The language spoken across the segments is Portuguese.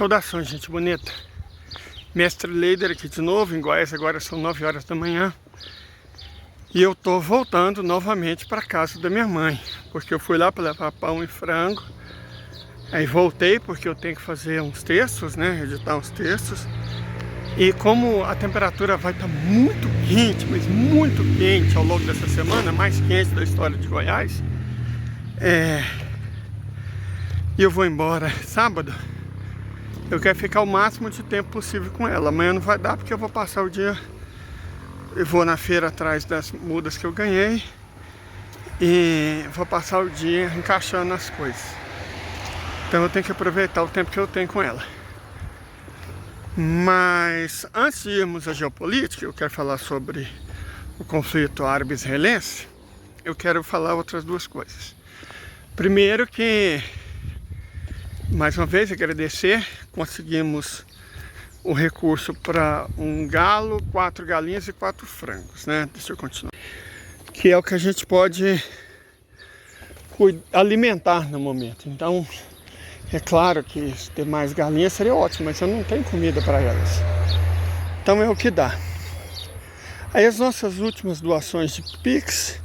Saudações, gente bonita. Mestre Leider aqui de novo, em Goiás. Agora são 9 horas da manhã. E eu tô voltando novamente para casa da minha mãe, porque eu fui lá para levar pão e frango. Aí voltei porque eu tenho que fazer uns textos, né? Editar uns textos. E como a temperatura vai estar muito quente, mas muito quente ao longo dessa semana, mais quente da história de Goiás, e eu vou embora sábado. Eu quero ficar o máximo de tempo possível com ela. Amanhã não vai dar porque eu vou passar o dia. Eu vou na feira atrás das mudas que eu ganhei e vou passar o dia encaixando as coisas. Então eu tenho que aproveitar o tempo que eu tenho com ela. Mas antes de irmos à geopolítica, eu quero falar sobre o conflito árabe-israelense. Eu quero falar outras duas coisas. Primeiro que, mais uma vez, agradecer. Conseguimos o recurso para um galo, 4 galinhas e 4 frangos, né? Deixa eu continuar. Que é o que a gente pode alimentar no momento. Então, é claro que ter mais galinhas seria ótimo, mas eu não tenho comida para elas. Então é o que dá. Aí as nossas últimas doações de Pix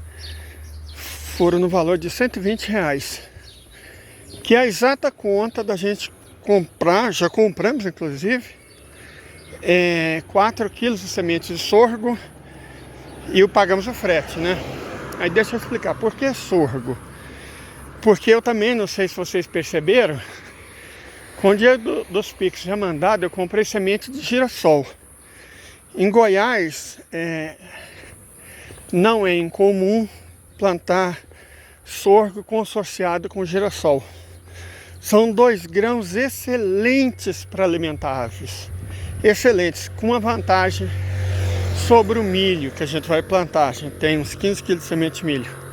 foram no valor de R$120, que é a exata conta da gente comprar, já compramos inclusive, 4 quilos de sementes de sorgo e pagamos o frete, né? Aí deixa eu explicar, por que sorgo? Porque eu também, não sei se vocês perceberam, com o dinheiro dos Pix já mandado, eu comprei semente de girassol. Em Goiás, não é incomum plantar sorgo consorciado com girassol. São 2 grãos excelentes para alimentar aves. Excelentes, com uma vantagem sobre o milho que a gente vai plantar. A gente tem uns 15 kg de semente de milho.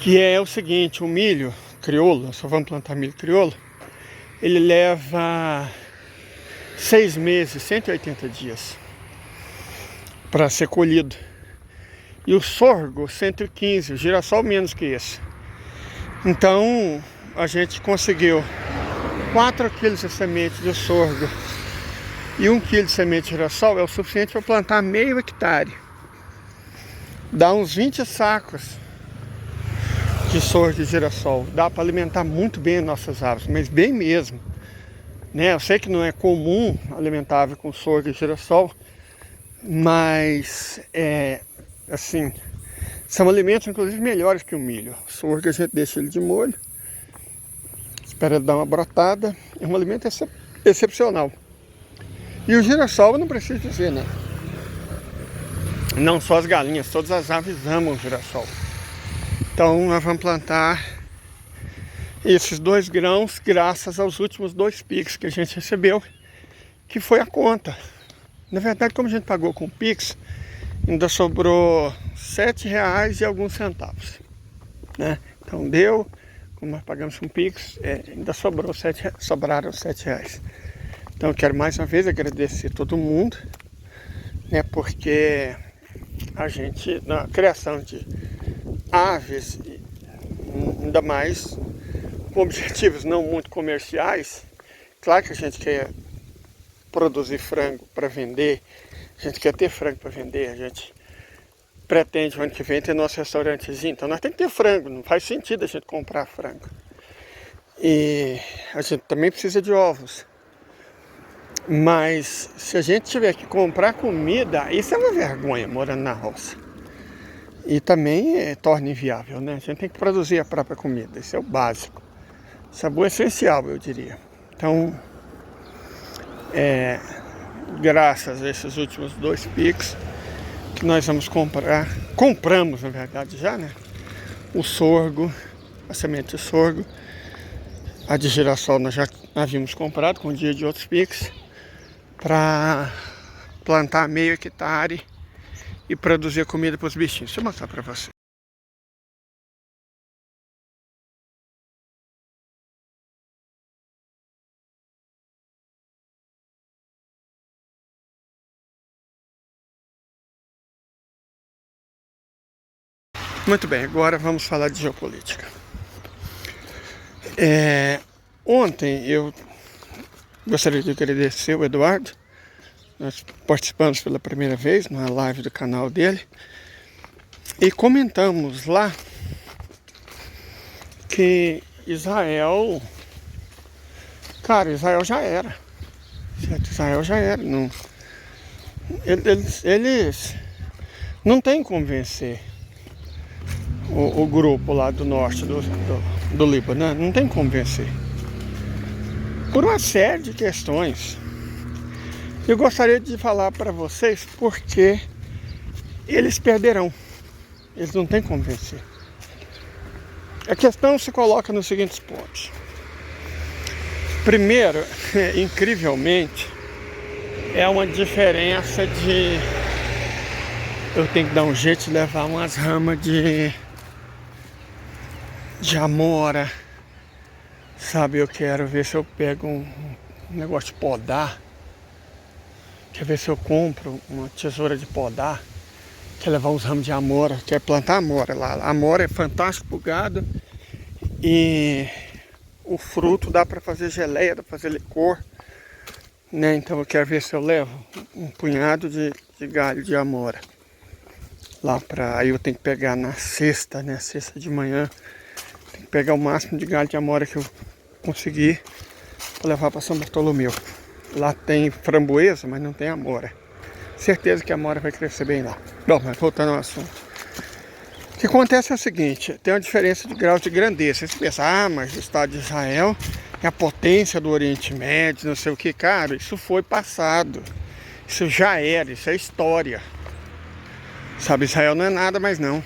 Que é o seguinte, o milho crioulo, nós só vamos plantar milho crioulo, ele leva 6 meses, 180 dias para ser colhido. E o sorgo, 115, o girassol menos que esse. Então, a gente conseguiu 4 quilos de semente de sorgo e 1 quilo de semente de girassol é o suficiente para plantar meio hectare. Dá uns 20 sacos de sorgo e girassol. Dá para alimentar muito bem as nossas aves, mas bem mesmo, né? Eu sei que não é comum alimentar ave com sorgo e girassol, mas assim, são alimentos inclusive melhores que o milho. O sorgo a gente deixa ele de molho, espera ele dar uma brotada, é um alimento excepcional. E o girassol eu não preciso dizer, né? Não só as galinhas, todas as aves amam o girassol. Então nós vamos plantar esses 2 grãos graças aos últimos 2 Pix que a gente recebeu, que foi a conta. Na verdade, como a gente pagou com Pix, ainda sobrou R$7 e alguns centavos, né? Então deu, como nós pagamos com Pix, ainda sobraram R$7. Então eu quero mais uma vez agradecer todo mundo, né? Porque a gente, na criação de aves, ainda mais com objetivos não muito comerciais, claro que a gente quer produzir frango para vender, a gente quer ter frango para vender, a gente pretende o ano que vem ter nosso restaurantezinho, então nós temos que ter frango, não faz sentido a gente comprar frango. E a gente também precisa de ovos, mas se a gente tiver que comprar comida, isso é uma vergonha morando na roça. E também torna inviável, né? A gente tem que produzir a própria comida, isso é o básico. Isso é o essencial, eu diria. Então, graças a esses últimos 2 Pix, que nós vamos compramos na verdade já, né? O sorgo, a semente de sorgo, a de girassol nós já havíamos comprado com o dia de outros Pix, para plantar meio hectare e produzir comida para os bichinhos. Deixa eu mostrar para você. Muito bem, agora vamos falar de geopolítica. Ontem eu Gostaria de agradecer o Eduardo. Nós participamos pela primeira vez na live do canal dele e comentamos lá que Israel, cara, Israel já era, certo? Israel já era, não, eles não tem como vencer o grupo lá do norte do Líbano, né? Não tem como vencer por uma série de questões. Eu gostaria de falar para vocês porque eles perderão. Eles não têm como vencer. A questão se coloca nos seguintes pontos. Primeiro, incrivelmente, é uma diferença de... Eu tenho que dar um jeito de levar umas ramas de amora. Sabe, eu quero ver se eu pego um negócio de podar. Quer ver se eu compro uma tesoura de podar. Quer levar uns ramos de amora. Quer plantar amora lá. A amora é fantástico pro gado. E o fruto dá para fazer geleia, dá para fazer licor. Né? Então eu quero ver se eu levo um punhado de galho de amora. Lá pra... Aí eu tenho que pegar na sexta, né? Sexta de manhã. Tenho que pegar o máximo de galho de amora que eu conseguir para levar para São Bartolomeu. Lá tem framboesa, mas não tem amora. Certeza que a amora vai crescer bem lá. Bom, mas voltando ao assunto. O que acontece é o seguinte, tem uma diferença de grau de grandeza. Você pensa, mas o Estado de Israel é a potência do Oriente Médio, não sei o que. Cara, isso foi passado. Isso já era, isso é história. Sabe, Israel não é nada mais não.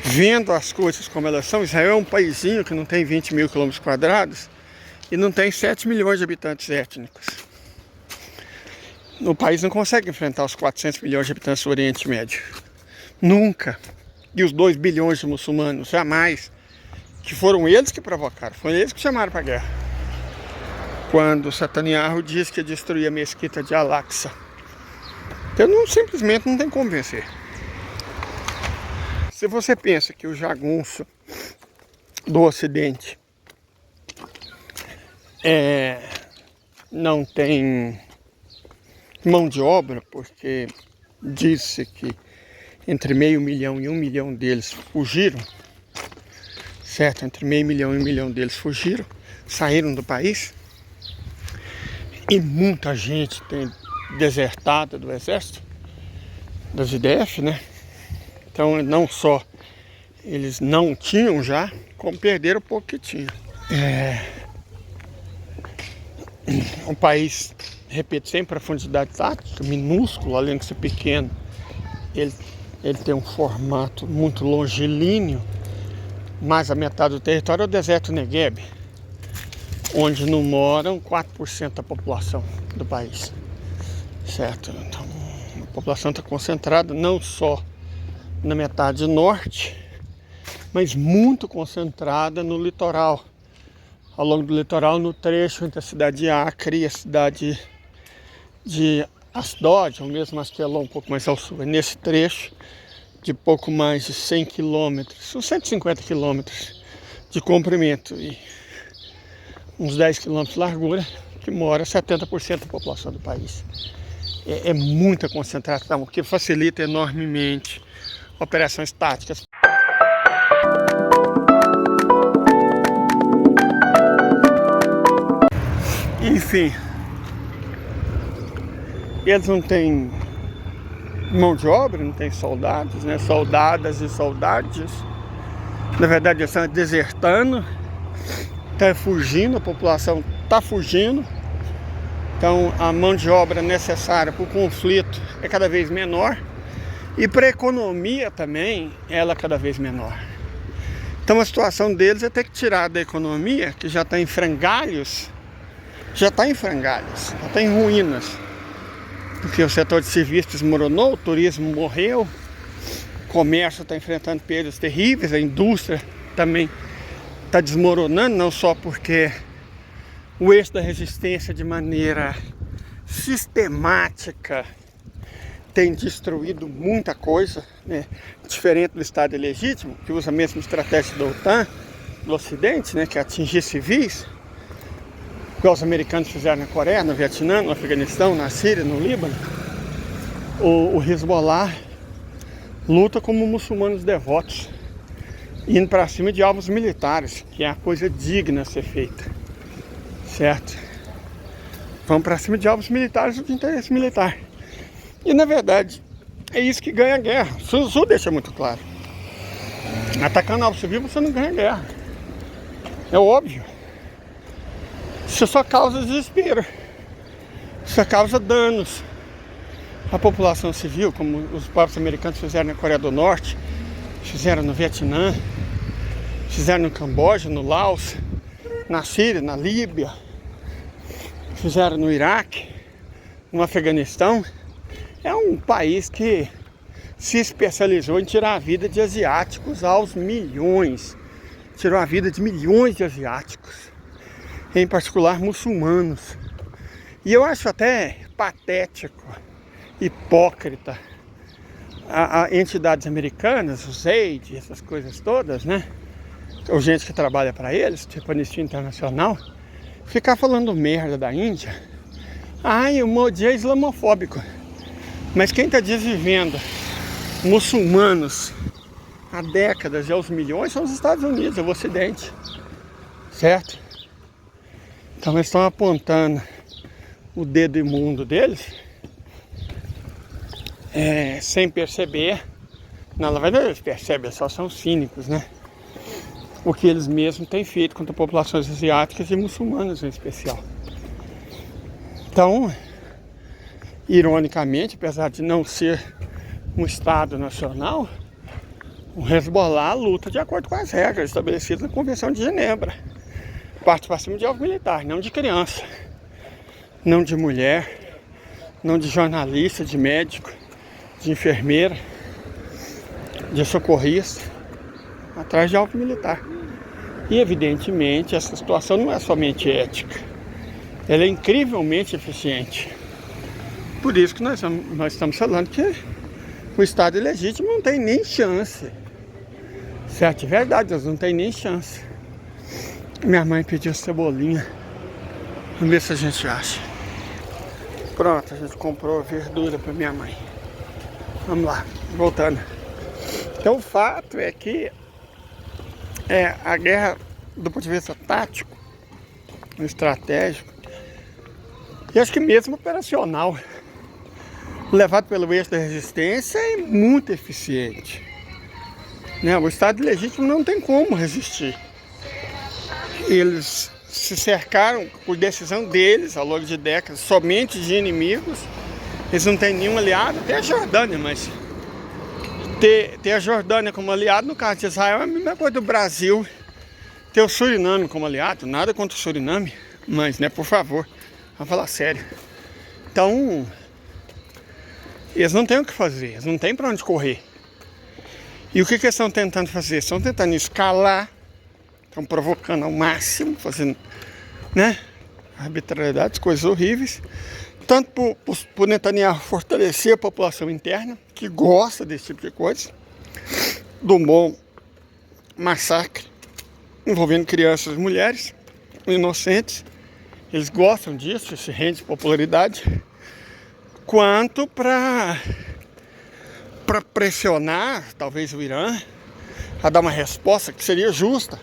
Vendo as coisas como elas são, Israel é um paísinho que não tem 20 mil quilômetros quadrados e não tem 7 milhões de habitantes étnicos. O país não consegue enfrentar os 400 milhões de habitantes do Oriente Médio. Nunca. E os 2 bilhões de muçulmanos, jamais. Que foram eles que provocaram, foram eles que chamaram para a guerra. Quando Netanyahu disse que ia destruir a mesquita de Al-Aqsa. Então simplesmente não tem como vencer. Se você pensa que o jagunço do Ocidente não tem mão de obra, porque disse que entre 500 mil e 1 milhão deles fugiram, certo? Entre 500 mil e 1 milhão deles fugiram, saíram do país, e muita gente tem desertado do exército, das IDF, né? Então não só eles não tinham já, como perderam o pouco que tinham. Um país, repito, sem profundidade tática, minúsculo, além de ser pequeno, ele tem um formato muito longilíneo. Mais a metade do território é o deserto Negueb, onde não moram 4% da população do país, certo? Então a população está concentrada não só na metade norte, mas muito concentrada no litoral, ao longo do litoral, no trecho entre a cidade de Acre e a cidade de Asdod, ou mesmo Askelon, um pouco mais ao sul. É nesse trecho de pouco mais de 100 quilômetros, uns 150 quilômetros de comprimento e uns 10 quilômetros de largura, que mora 70% da população do país. É muita concentração, o que facilita enormemente operações táticas. Enfim, eles não têm mão de obra, não têm soldados, né? Soldadas e soldados. Na verdade, eles estão desertando, estão fugindo, a população está fugindo. Então, a mão de obra necessária para o conflito é cada vez menor. E para a economia também, ela é cada vez menor. Então, a situação deles é ter que tirar da economia, que já está em frangalhos, já está em ruínas. Porque o setor de serviços desmoronou, o turismo morreu, o comércio está enfrentando perdas terríveis, a indústria também está desmoronando, não só porque o eixo da resistência de maneira sistemática tem destruído muita coisa, né? Diferente do Estado ilegítimo, que usa a mesma estratégia da OTAN, do Ocidente, né? Que é atingir civis. igual os americanos fizeram na Coreia, no Vietnã, no Afeganistão, na Síria, no Líbano. O Hezbollah luta como muçulmanos devotos, indo para cima de alvos militares, que é a coisa digna a ser feita, certo? Vão para cima de alvos militares de interesse militar. E na verdade é isso que ganha a guerra. O Sun Tzu deixa muito claro: atacando alvo civil você não ganha a guerra. É óbvio. Isso só causa desespero, isso causa danos à população civil, como os próprios americanos fizeram na Coreia do Norte, fizeram no Vietnã, fizeram no Camboja, no Laos, na Síria, na Líbia, fizeram no Iraque, no Afeganistão. É um país que se especializou em tirar a vida de asiáticos aos milhões. Tirou a vida de milhões de asiáticos, em particular muçulmanos. E eu acho até patético, hipócrita, a entidades americanas, os AID, essas coisas todas, né? Ou gente que trabalha para eles, tipo Anistia Internacional, ficar falando merda da Índia. Ai, o Modi é islamofóbico. Mas quem está desvivendo muçulmanos há décadas e aos milhões são os Estados Unidos, é o Ocidente, certo? Então eles estão apontando o dedo imundo deles, sem perceber. Na verdade eles percebem, só são cínicos, né? O que eles mesmos têm feito contra populações asiáticas e muçulmanas em especial. Então, ironicamente, apesar de não ser um Estado nacional, o Hezbollah luta de acordo com as regras estabelecidas na Convenção de Genebra. Parte para cima de alvo militar, não de criança, não de mulher, não de jornalista, de médico, de enfermeira, de socorrista, atrás de alvo militar. E evidentemente essa situação não é somente ética, ela é incrivelmente eficiente. Por isso que nós estamos falando que o Estado ilegítimo não tem nem chance. Certo? Verdade, eles não tem nem chance. Minha mãe pediu cebolinha. Vamos ver se a gente acha. Pronto, a gente comprou verdura para minha mãe. Vamos lá, voltando. Então o fato é que a guerra, do ponto de vista tático, estratégico, e acho que mesmo operacional, levado pelo eixo da resistência, é muito eficiente. Né? O Estado ilegítimo não tem como resistir. Eles se cercaram, por decisão deles, ao longo de décadas, somente de inimigos. Eles não têm nenhum aliado, até a Jordânia, mas ter a Jordânia como aliado, no caso de Israel, é a mesma coisa do Brasil ter o Suriname como aliado. Nada contra o Suriname, mas, né, por favor, vamos falar sério. Então, eles não têm o que fazer, eles não têm para onde correr. E o que eles estão tentando fazer? Estão tentando escalar, estão provocando ao máximo, fazendo, né, arbitrariedades, coisas horríveis. Tanto por Netanyahu fortalecer a população interna, que gosta desse tipo de coisa, do bom massacre envolvendo crianças e mulheres inocentes. Eles gostam disso, se rende de popularidade. Quanto para pressionar, talvez, o Irã a dar uma resposta que seria justa,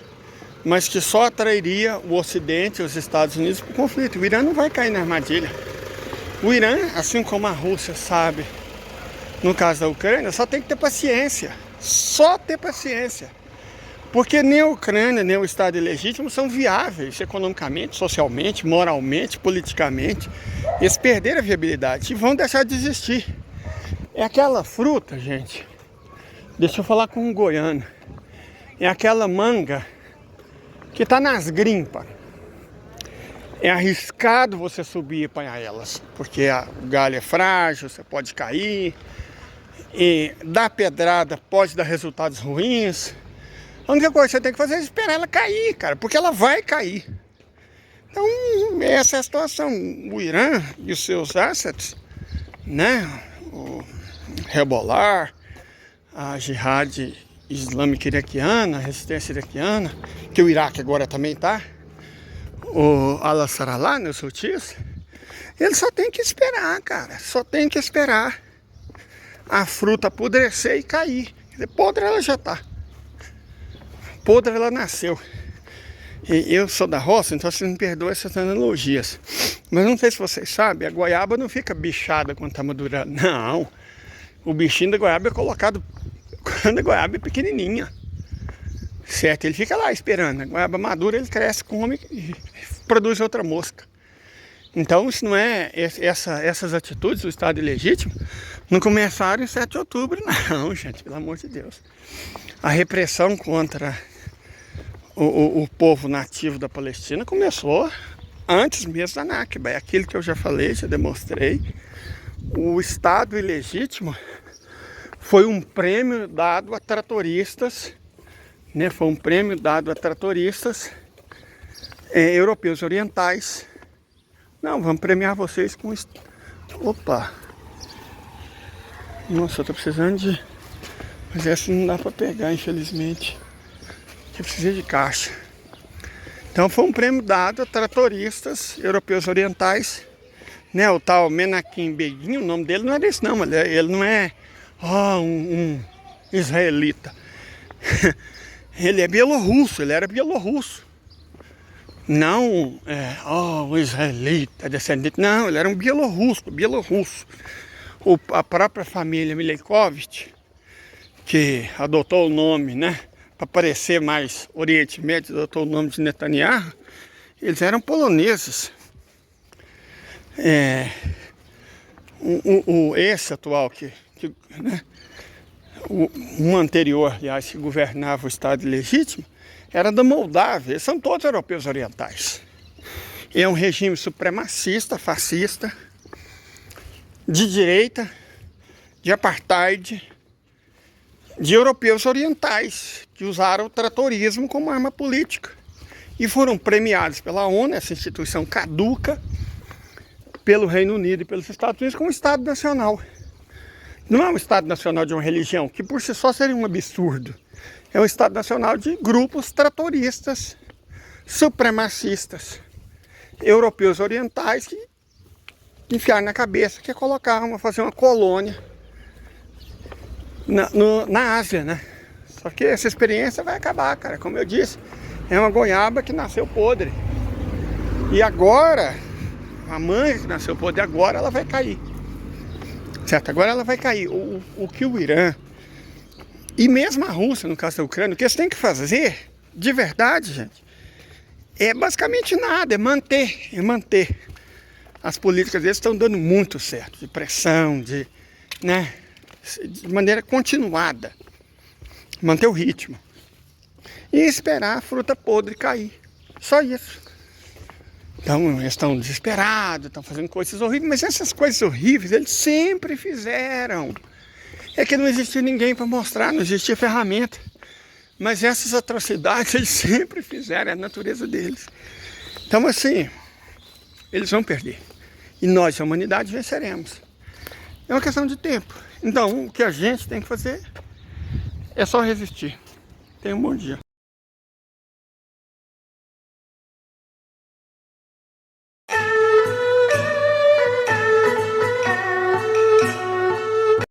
mas que só atrairia o Ocidente e os Estados Unidos para o conflito. O Irã não vai cair na armadilha. O Irã, assim como a Rússia sabe, no caso da Ucrânia, só tem que ter paciência. Só ter paciência. Porque nem a Ucrânia, nem o Estado ilegítimo são viáveis economicamente, socialmente, moralmente, politicamente. Eles perderam a viabilidade e vão deixar de existir. É aquela fruta, gente, deixa eu falar com um goiano, é aquela manga que está nas grimpas. É arriscado você subir e apanhar elas, porque o galho é frágil, você pode cair, e dar pedrada pode dar resultados ruins. A única coisa que você tem que fazer é esperar ela cair, cara, porque ela vai cair. Então, essa é a situação. O Irã e os seus assets, né, o Hezbollah, a Jihad Islâmica Iraquiana, a resistência iraquiana, que o Iraque agora também está, o alaçaralá, né, os rutis, ele só tem que esperar, cara. Só tem que esperar a fruta apodrecer e cair. Podre ela já tá. Podre ela nasceu. E eu sou da roça, então vocês me perdoem essas analogias. Mas não sei se vocês sabem, a goiaba não fica bichada quando tá madurando. Não. O bichinho da goiaba é colocado quando a goiaba é pequenininha. Certo? Ele fica lá esperando. A goiaba madura, ele cresce, come e produz outra mosca. Então, isso não é... Essas atitudes do Estado ilegítimo não começaram em 7 de outubro, não, gente. Pelo amor de Deus. A repressão contra o povo nativo da Palestina começou antes mesmo da Nakba. É aquilo que eu já falei, já demonstrei. O Estado ilegítimo foi um prêmio dado a tratoristas, né? Foi um prêmio dado a tratoristas europeus orientais. Não, vamos premiar vocês com isso. Opa! Nossa, eu tô precisando de... Mas essa não dá pra pegar, infelizmente. Eu preciso de caixa. Então foi um prêmio dado a tratoristas europeus orientais, né? O tal Menachem Begin, o nome dele não era esse não, ele não é um israelita. Ele é bielorrusso, ele era bielorrusso. Não um israelita, descendente, não, ele era um bielorrusso. A própria família Mileikovich, que adotou o nome, né? Para parecer mais Oriente Médio, adotou o nome de Netanyahu, eles eram poloneses. Esse atual, né, um anterior, aliás, que governava o Estado ilegítimo, era da Moldávia. Eles são todos europeus orientais. É um regime supremacista, fascista, de direita, de apartheid, de europeus orientais, que usaram o tratorismo como arma política e foram premiados pela ONU, essa instituição caduca, pelo Reino Unido e pelos Estados Unidos, como Estado Nacional. Não é um Estado Nacional de uma religião, que por si só seria um absurdo. É um Estado Nacional de grupos tratoristas, supremacistas, europeus orientais, que enfiaram na cabeça que colocaram a fazer uma colônia na Ásia, né? Só que essa experiência vai acabar, cara. Como eu disse, é uma goiaba que nasceu podre. E agora, a mãe que nasceu podre, agora ela vai cair. Certo? Agora ela vai cair. O que o Irã, e mesmo a Rússia, no caso da Ucrânia, o que eles têm que fazer, de verdade, gente, é basicamente nada, é manter. As políticas deles estão dando muito certo, de pressão, de maneira continuada. Manter o ritmo. E esperar a fruta podre cair. Só isso. Então, eles estão desesperados, estão fazendo coisas horríveis, mas essas coisas horríveis eles sempre fizeram. É que não existia ninguém para mostrar, não existia ferramenta. Mas essas atrocidades eles sempre fizeram, é a natureza deles. Então, assim, eles vão perder. E nós, a humanidade, venceremos. É uma questão de tempo. Então, o que a gente tem que fazer é só resistir. Tenha um bom dia.